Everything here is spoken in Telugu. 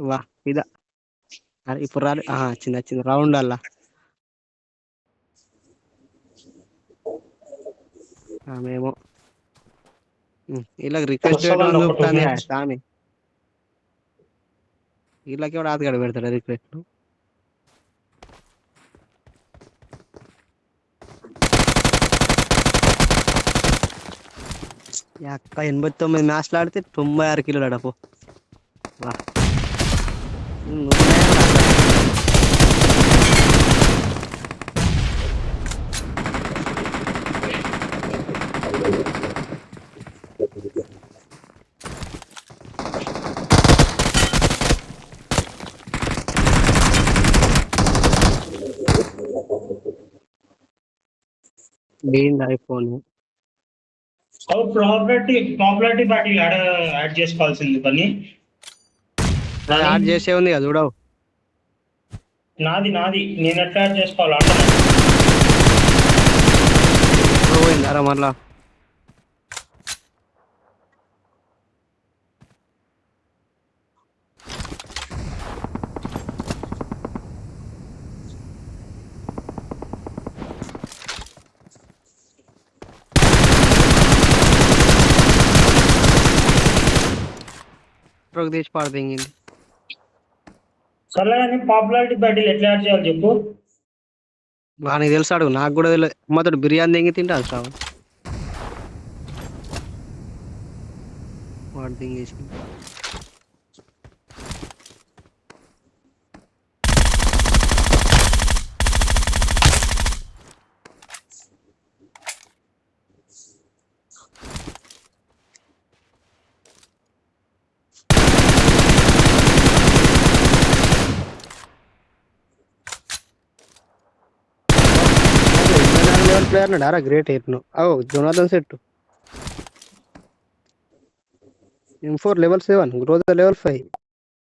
వా ఇదా ఇప్పుడు రాలే చిన్న రౌండ్ అలా మేము వీళ్ళకి రిక్వెస్ట్ వస్తుందండి పెట్టమని ఒక 2 చూపుతాంది మినిట్స్. స్వామి. వీళ్ళకి కూడా ఆతగడ పెడతాడు రిక్వెస్ట్. అక్క 89 మ్యాచ్లు ఆడితే 96 కిలోలు అడపో. వా దీని ఐఫోన్ పాపులారిటీ పార్టీ యాడ్ చేసుకోవాల్సింది పని. యాడ్ చేసే ఉంది కదా చూడవు. నాది నేను ఎట్లా యాడ్ చేసుకోవాలి పోయిందారా మళ్ళా తీసి పాడదింగింది. సర్లే కానీ పాపులారిటీ బ్యాటిల్ ఎట్లా యాడ్ చేయాలి చెప్పు. వానికి తెలుసు అడుగు, నాకు కూడా తెలియదు. అమ్మతోడు బిర్యానీ దింగి తింటాను శ్రావణ్. వాడు దింగేసి ప్లేయర్ నారా గ్రేట్ ఎయిట్ను. Jonathan set M4 level 7 growth level 5.